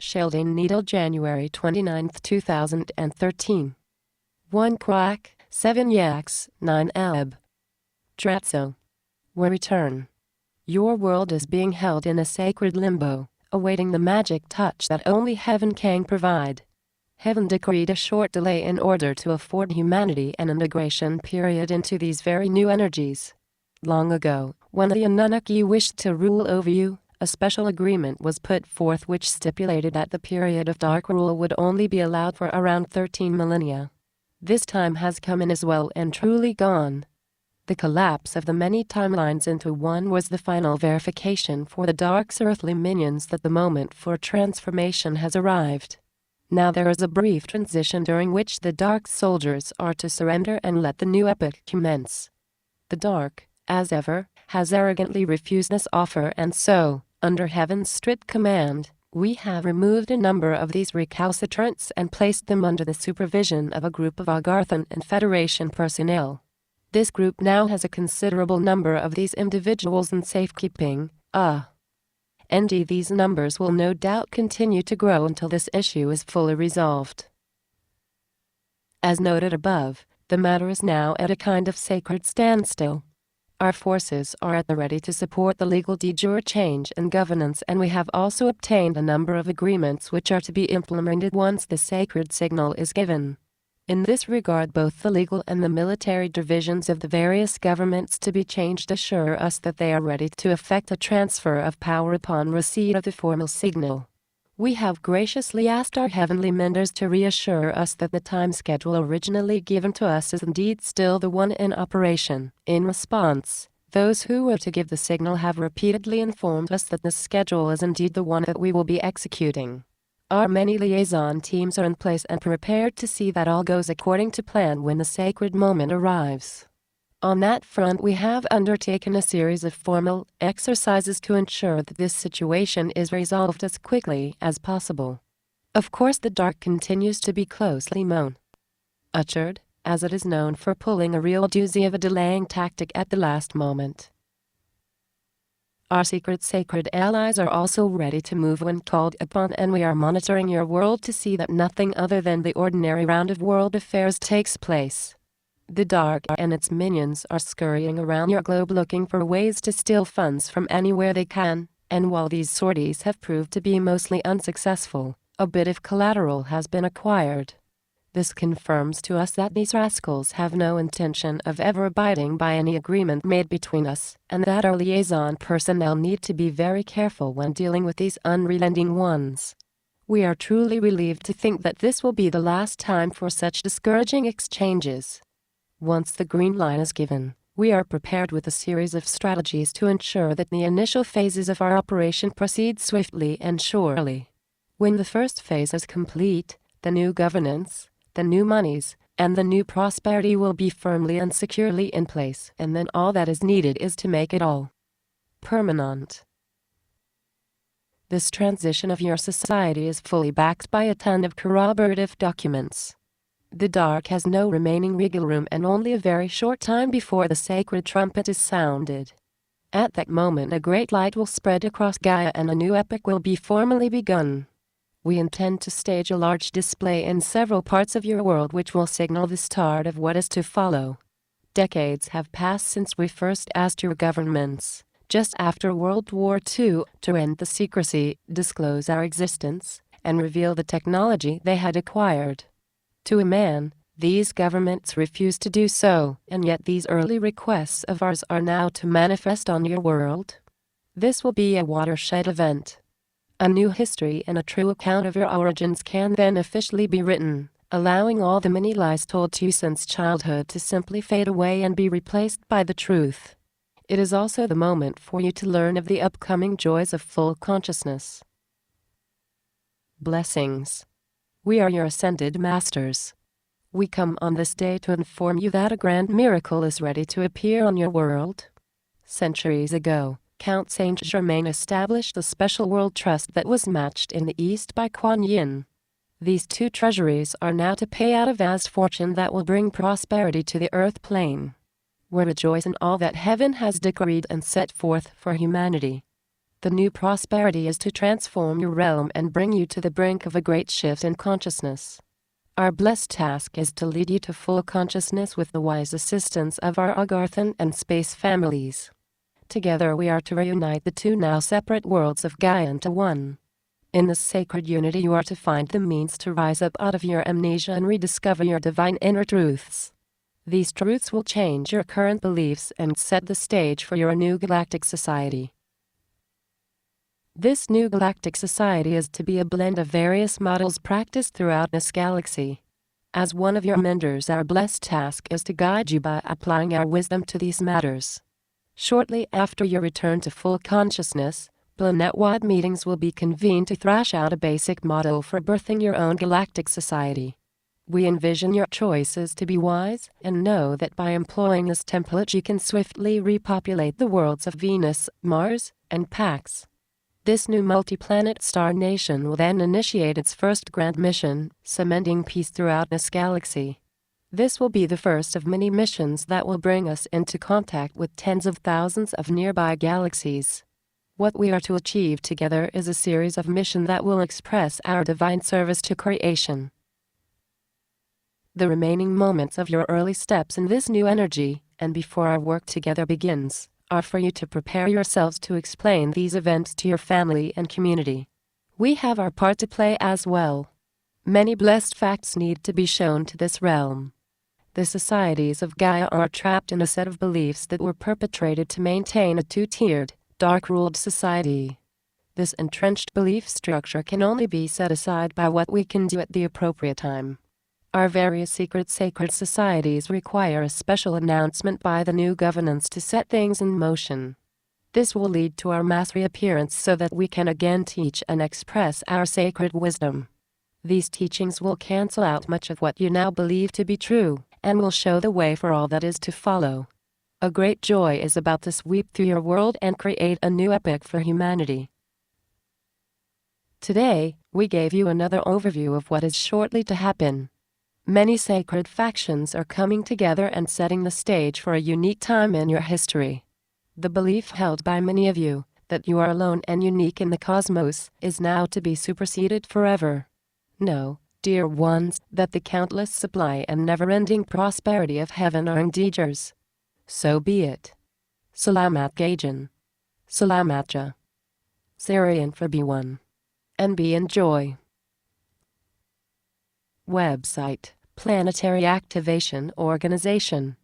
Sheldan Nidle, January 29, 2013. 1 quack, 7 yaks, 9 ab. Dratso. We return. Your world is being held in a sacred limbo, awaiting the magic touch that only heaven can provide. Heaven decreed a short delay in order to afford humanity an integration period into these very new energies. Long ago, when the Anunnaki wished to rule over you, a special agreement was put forth which stipulated that the period of dark rule would only be allowed for around 13 millennia. This time has come and is well and truly gone. The collapse of the many timelines into one was the final verification for the Dark's earthly minions that the moment for transformation has arrived. Now there is a brief transition during which the Dark's soldiers are to surrender and let the new epoch commence. The Dark, as ever, has arrogantly refused this offer, and so, under Heaven's strict command, we have removed a number of these recalcitrants and placed them under the supervision of a group of Agarthan and Federation personnel. This group now has a considerable number of these individuals in safekeeping, and these numbers will no doubt continue to grow until this issue is fully resolved. As noted above, the matter is now at a kind of sacred standstill. Our forces are at the ready to support the legal de jure change in governance, and we have also obtained a number of agreements which are to be implemented once the sacred signal is given. In this regard, both the legal and the military divisions of the various governments to be changed assure us that they are ready to effect a transfer of power upon receipt of the formal signal. We have graciously asked our heavenly menders to reassure us that the time schedule originally given to us is indeed still the one in operation. In response, those who were to give the signal have repeatedly informed us that the schedule is indeed the one that we will be executing. Our many liaison teams are in place and prepared to see that all goes according to plan when the sacred moment arrives. On that front, we have undertaken a series of formal exercises to ensure that this situation is resolved as quickly as possible. Of course, the Dark continues to be closely monitored, as it is known for pulling a real doozy of a delaying tactic at the last moment. Our secret sacred allies are also ready to move when called upon, and we are monitoring your world to see that nothing other than the ordinary round of world affairs takes place. The Dark and its minions are scurrying around your globe looking for ways to steal funds from anywhere they can, and while these sorties have proved to be mostly unsuccessful, a bit of collateral has been acquired. This confirms to us that these rascals have no intention of ever abiding by any agreement made between us, and that our liaison personnel need to be very careful when dealing with these unrelenting ones. We are truly relieved to think that this will be the last time for such discouraging exchanges. Once the green line is given, we are prepared with a series of strategies to ensure that the initial phases of our operation proceed swiftly and surely. When the first phase is complete, the new governance, the new monies, and the new prosperity will be firmly and securely in place, and then all that is needed is to make it all permanent. This transition of your society is fully backed by a ton of corroborative documents. The Dark has no remaining wiggle room, and only a very short time before the sacred trumpet is sounded. At that moment, a great light will spread across Gaia and a new epoch will be formally begun. We intend to stage a large display in several parts of your world which will signal the start of what is to follow. Decades have passed since we first asked your governments, just after World War II, to end the secrecy, disclose our existence, and reveal the technology they had acquired. To a man, these governments refused to do so, and yet these early requests of ours are now to manifest on your world. This will be a watershed event. A new history and a true account of your origins can then officially be written, allowing all the many lies told to you since childhood to simply fade away and be replaced by the truth. It is also the moment for you to learn of the upcoming joys of full consciousness. Blessings. We are your ascended masters. We come on this day to inform you that a grand miracle is ready to appear on your world. Centuries ago, Count Saint Germain established a special world trust that was matched in the East by Kuan Yin. These two treasuries are now to pay out a vast fortune that will bring prosperity to the earth plane. We rejoice in all that heaven has decreed and set forth for humanity. The new prosperity is to transform your realm and bring you to the brink of a great shift in consciousness. Our blessed task is to lead you to full consciousness with the wise assistance of our Agarthan and space families. Together we are to reunite the two now separate worlds of Gaia into one. In this sacred unity you are to find the means to rise up out of your amnesia and rediscover your divine inner truths. These truths will change your current beliefs and set the stage for your new galactic society. This new galactic society is to be a blend of various models practiced throughout this galaxy. As one of your mentors, our blessed task is to guide you by applying our wisdom to these matters. Shortly after your return to full consciousness, planet-wide meetings will be convened to thrash out a basic model for birthing your own galactic society. We envision your choices to be wise and know that by employing this template you can swiftly repopulate the worlds of Venus, Mars, and Pax. This new multi-planet star nation will then initiate its first grand mission, cementing peace throughout this galaxy. This will be the first of many missions that will bring us into contact with tens of thousands of nearby galaxies. What we are to achieve together is a series of missions that will express our divine service to creation. The remaining moments of your early steps in this new energy, and before our work together begins, are for you to prepare yourselves to explain these events to your family and community. We have our part to play as well. Many blessed facts need to be shown to this realm. The societies of Gaia are trapped in a set of beliefs that were perpetrated to maintain a two-tiered, dark-ruled society. This entrenched belief structure can only be set aside by what we can do at the appropriate time. Our various secret sacred societies require a special announcement by the new governance to set things in motion. This will lead to our mass reappearance so that we can again teach and express our sacred wisdom. These teachings will cancel out much of what you now believe to be true, and will show the way for all that is to follow. A great joy is about to sweep through your world and create a new epoch for humanity. Today, we gave you another overview of what is shortly to happen. Many sacred factions are coming together and setting the stage for a unique time in your history. The belief held by many of you, that you are alone and unique in the cosmos, is now to be superseded forever. Know, dear ones, that the countless supply and never-ending prosperity of heaven are indeed yours. So be it. Salamat Gajan. Salamatja. Syrian for B1. And be enjoy. Website, Planetary Activation Organization.